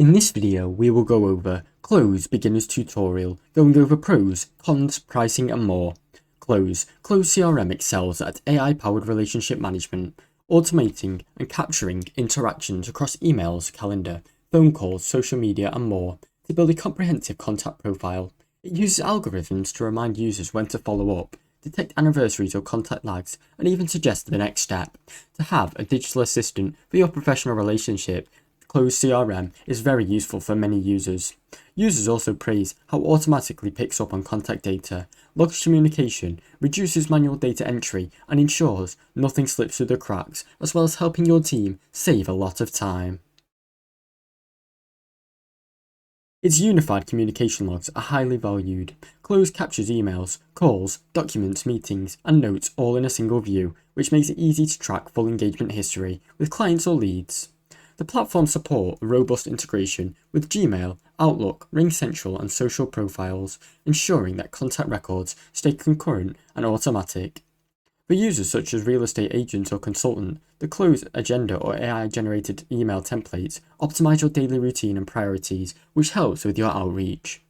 In this video, we will go over Cloze Beginner's Tutorial, going over pros, cons, pricing and more. Cloze CRM excels at AI-powered relationship management, automating and capturing interactions across emails, calendar, phone calls, social media and more to build a comprehensive contact profile. It uses algorithms to remind users when to follow up, detect anniversaries or contact lags, and even suggest the next step. To have a digital assistant for your professional relationship, Cloze CRM is very useful for many users. Users also praise how it automatically picks up on contact data, logs communication, reduces manual data entry, and ensures nothing slips through the cracks, as well as helping your team save a lot of time. Its unified communication logs are highly valued. Cloze captures emails, calls, documents, meetings, and notes all in a single view, which makes it easy to track full engagement history with clients or leads. The platform supports robust integration with Gmail, Outlook, RingCentral and social profiles, ensuring that contact records stay concurrent and automatic. For users such as real estate agents or consultant, the Cloze Agenda or AI-generated email templates optimize your daily routine and priorities, which helps with your outreach.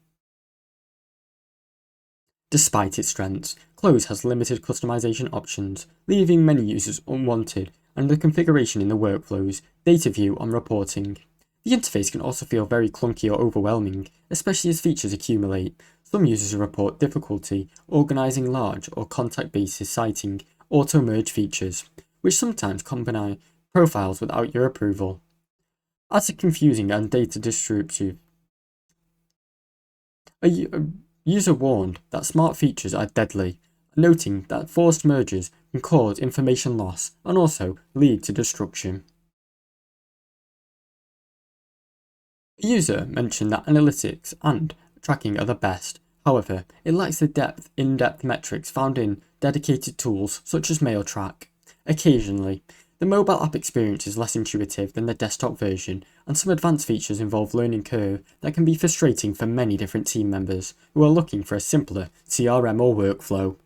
Despite its strengths, Cloze has limited customization options, leaving many users unwanted, and the configuration in the workflows, data view and reporting. The interface can also feel very clunky or overwhelming, especially as features accumulate. Some users report difficulty organizing large or contact-based citing auto-merge features, which sometimes combine profiles without your approval. As a confusing and data destructive, a user warned that smart features are deadly, noting that forced mergers can cause information loss and also lead to destruction. A user mentioned that analytics and tracking are the best. However, it lacks the in-depth metrics found in dedicated tools such as MailTrack. Occasionally, the mobile app experience is less intuitive than the desktop version, and some advanced features involve learning curve that can be frustrating for many different team members who are looking for a simpler CRM or workflow.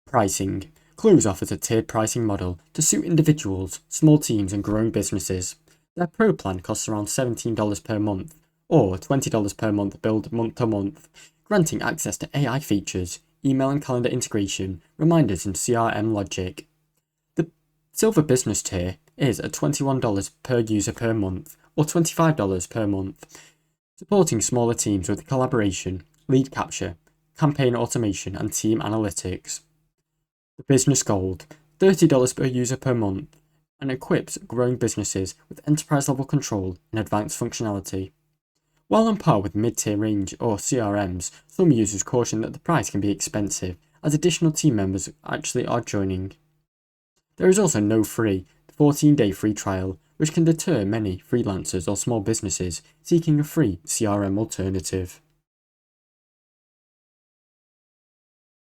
Pricing. Cloze offers a tiered pricing model to suit individuals, small teams and growing businesses. Their Pro plan costs around $17 per month, or $20 per month billed month to month, granting access to AI features, email and calendar integration, reminders and CRM logic. The Silver Business tier is at $21 per user per month, or $25 per month, supporting smaller teams with collaboration, lead capture, campaign automation and team analytics. The Business Gold, $30 per user per month, and equips growing businesses with enterprise-level control and advanced functionality. While on par with mid-tier range or CRMs, some users caution that the price can be expensive, as additional team members actually are joining. There is also no free 14-day free trial, which can deter many freelancers or small businesses seeking a free CRM alternative.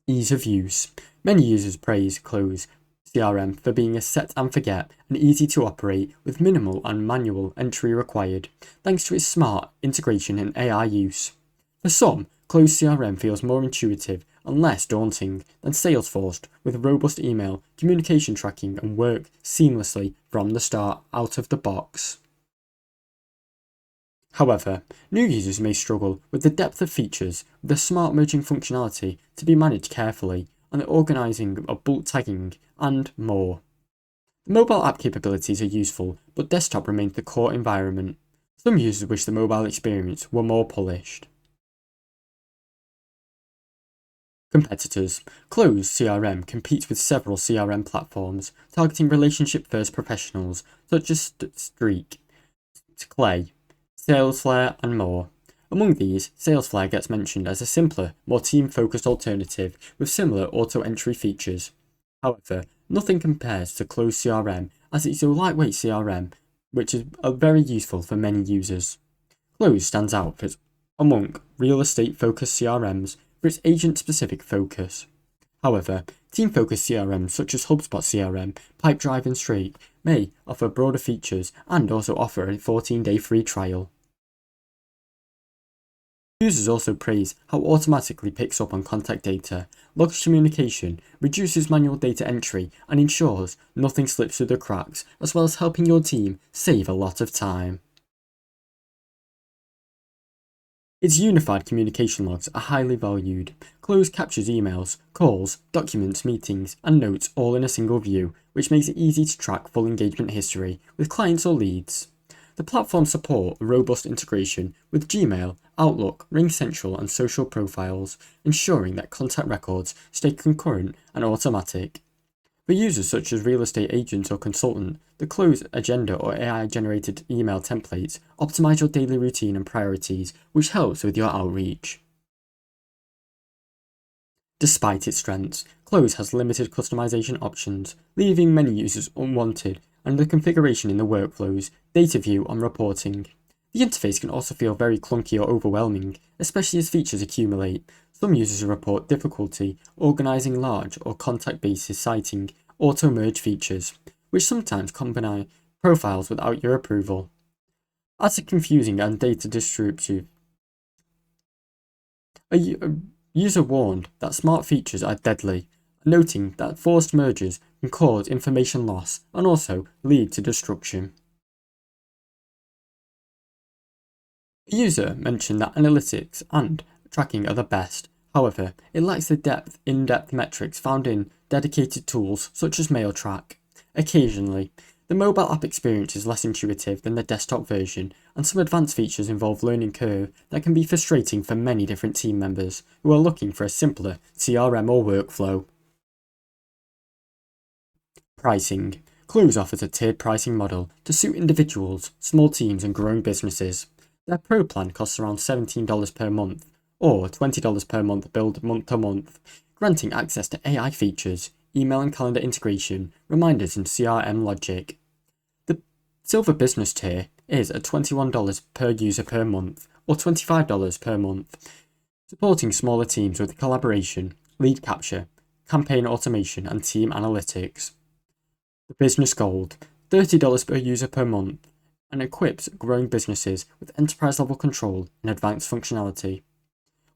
Ease of use. Many users praise Cloze CRM for being a set and forget and easy to operate with minimal and manual entry required, thanks to its smart integration and AI use. For some, Cloze CRM feels more intuitive and less daunting than Salesflare, with robust email, communication tracking and work seamlessly from the start out of the box. However, new users may struggle with the depth of features, with the smart merging functionality to be managed carefully, and the organising of bulk tagging, and more. The mobile app capabilities are useful, but desktop remains the core environment. Some users wish the mobile experience were more polished. Competitors. Cloze CRM competes with several CRM platforms, targeting relationship-first professionals such as Streak, Clay, Salesflare and more. Among these, Salesflare gets mentioned as a simpler, more team-focused alternative with similar auto-entry features. However, nothing compares to Cloze CRM, as it's a lightweight CRM, which is very useful for many users. Cloze stands out among real estate-focused CRMs for its agent-specific focus. However, team-focused CRMs such as HubSpot CRM, Pipedrive and Streak may offer broader features and also offer a 14-day free trial. Users also praise how it automatically picks up on contact data, logs communication, reduces manual data entry, and ensures nothing slips through the cracks, as well as helping your team save a lot of time. Its unified communication logs are highly valued. Cloze captures emails, calls, documents, meetings, and notes all in a single view, which makes it easy to track full engagement history with clients or leads. The platform supports a robust integration with Gmail, Outlook, RingCentral, and social profiles, ensuring that contact records stay concurrent and automatic. For users such as real estate agents or consultant, the Cloze Agenda or AI-generated email templates optimize your daily routine and priorities, which helps with your outreach. Despite its strengths, Cloze has limited customization options, leaving many users unwanted, and the configuration in the workflows, data view, and reporting. The interface can also feel very clunky or overwhelming, especially as features accumulate. Some users report difficulty organizing large or contact-basis citing auto-merge features, which sometimes combine profiles without your approval. As a confusing and data destructive, a user warned that smart features are deadly, noting that forced mergers can cause information loss and also lead to destruction. A user mentioned that analytics and tracking are the best. However, it lacks the in-depth metrics found in dedicated tools such as MailTrack. Occasionally, the mobile app experience is less intuitive than the desktop version, and some advanced features involve learning curve that can be frustrating for many different team members who are looking for a simpler CRM or workflow. Pricing. Cloze offers a tiered pricing model to suit individuals, small teams, and growing businesses. Their Pro plan costs around $17 per month, or $20 per month billed month to month, granting access to AI features, email and calendar integration, reminders, and CRM logic. The Silver Business tier is at $21 per user per month, or $25 per month, supporting smaller teams with collaboration, lead capture, campaign automation, and team analytics. The Business Gold, $30 per user per month, and equips growing businesses with enterprise-level control and advanced functionality.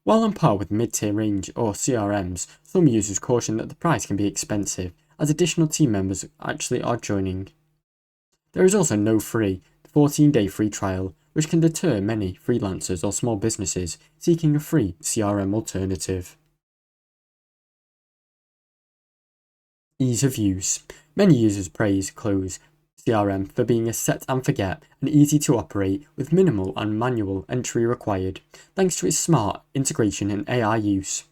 While on par with mid-tier range or CRMs, some users caution that the price can be expensive, as additional team members actually are joining. There is also no free 14-day free trial, which can deter many freelancers or small businesses seeking a free CRM alternative. Ease of use. Many users praise Cloze CRM for being a set and forget and easy to operate with minimal and manual entry required, thanks to its smart integration and AI use.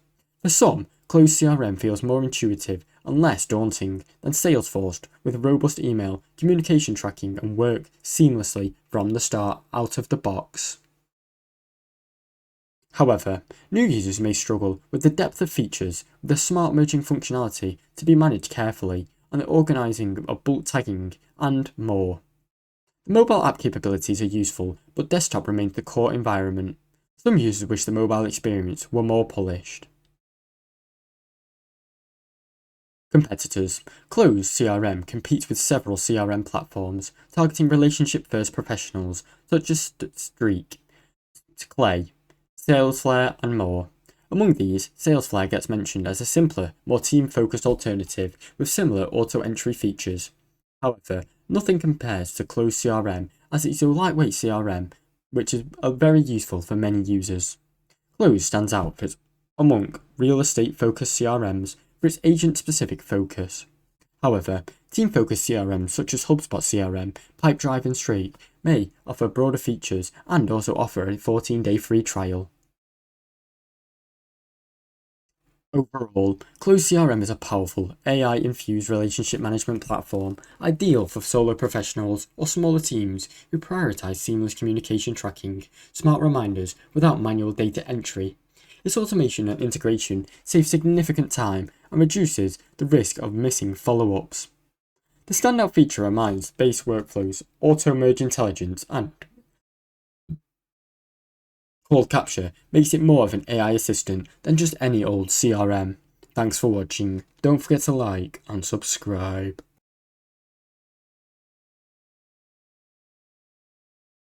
For some, Cloze CRM feels more intuitive and less daunting than Salesforce, with robust email, communication tracking, and work seamlessly from the start out of the box. However, new users may struggle with the depth of features, with the smart merging functionality to be managed carefully, and the organising of bulk tagging, and more. The mobile app capabilities are useful, but desktop remains the core environment. Some users wish the mobile experience were more polished. Competitors. Cloze CRM competes with several CRM platforms, targeting relationship-first professionals such as Streak, Clay, Salesflare, and more. Among these, Salesflare gets mentioned as a simpler, more team-focused alternative with similar auto-entry features. However, nothing compares to Cloze CRM, as it's a lightweight CRM, which is very useful for many users. Cloze stands out among real estate-focused CRMs for its agent-specific focus. However, team-focused CRMs such as HubSpot CRM, Pipedrive, and Streak may offer broader features and also offer a 14-day free trial. Overall, Cloze CRM is a powerful, AI-infused relationship management platform, ideal for solo professionals or smaller teams who prioritize seamless communication tracking, smart reminders without manual data entry. Its automation and integration saves significant time and reduces the risk of missing follow-ups. The standout feature reminds base workflows, auto-merge intelligence, and call capture makes it more of an AI assistant than just any old CRM. Thanks for watching. Don't forget to like and subscribe.